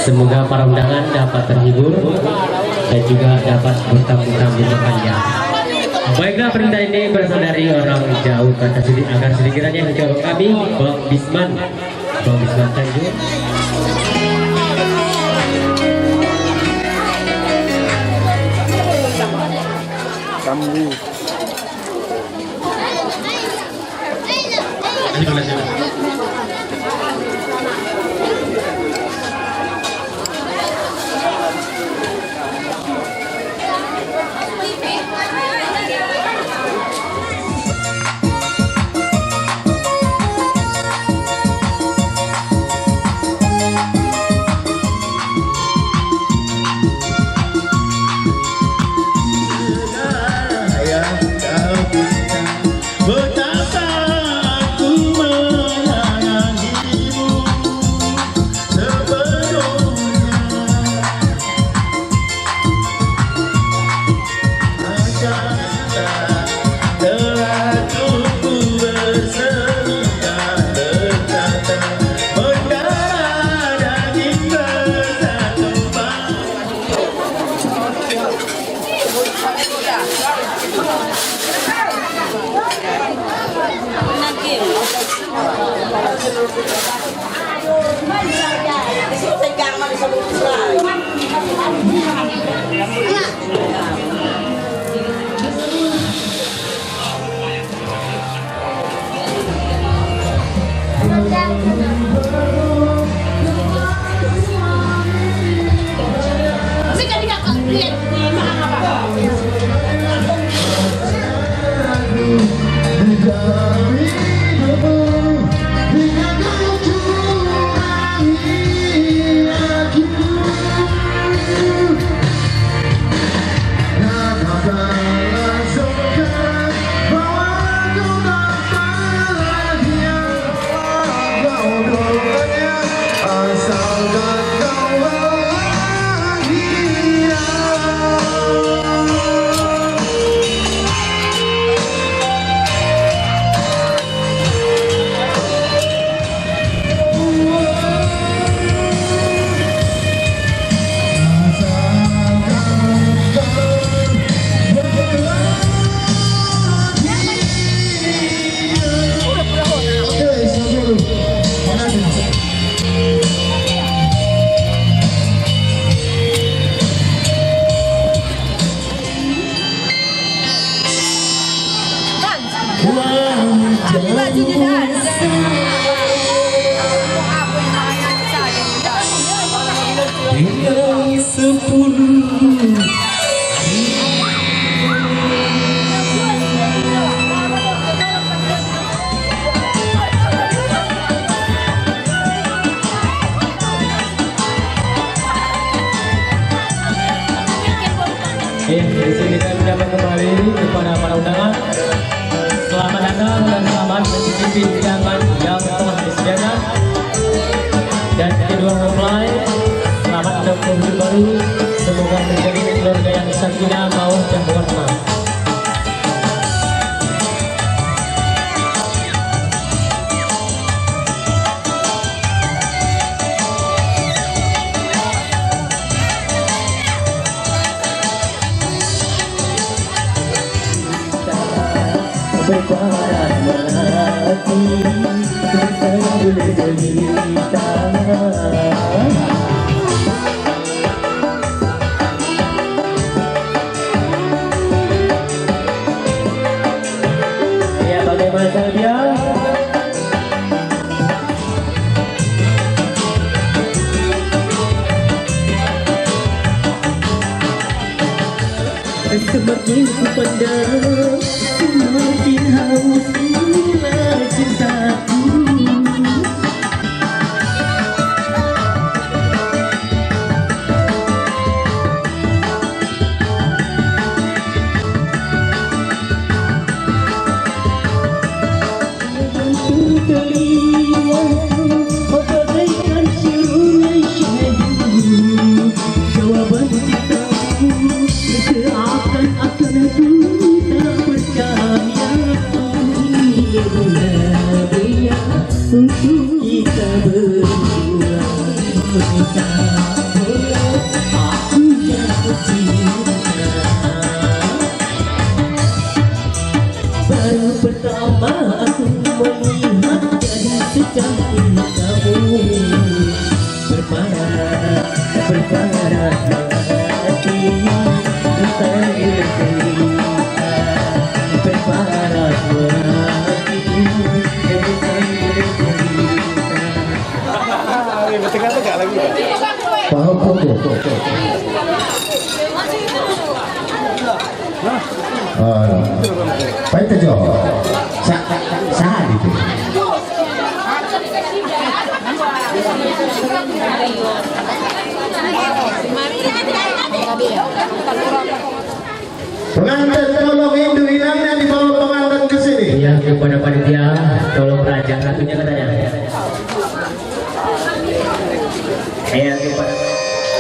Semoga para undangan dapat terhibur dan juga dapat bertamu-tamu berpanjang. Baiklah, perintah ini berasal dari orang jauh kata agar sedikitnya menjawab kami Bang Bisman Tanjung. Di sini kita mendapat kembali kepada para undangan. Selamat datang dan selamat mencicipi hidangan yang telah disediakan. Dan kedua mempelai, selamat untuk penghulu baru. Semoga menjadi keluarga yang sakinah, mawaddah dan warahmah. Berbarat melati bersambul derita. semakin ku pandang, semakin haus pula cintaku. Telinga bagaikan serunya syahdu, jawaban cintamu seakan-akan ku tak percaya. Bila untuk kita berdua menikah, aku jatuh cinta. Baru pertama aku melihat gadis secantik kamu, berparas hati, entah bercerita, berparas hati, entah bercerita. Baik saja. Sah itu. Pengantin tolong Hindu hilangnya dibawa pengantin ke sini. Yang kepada panitia tolong raja satunya kata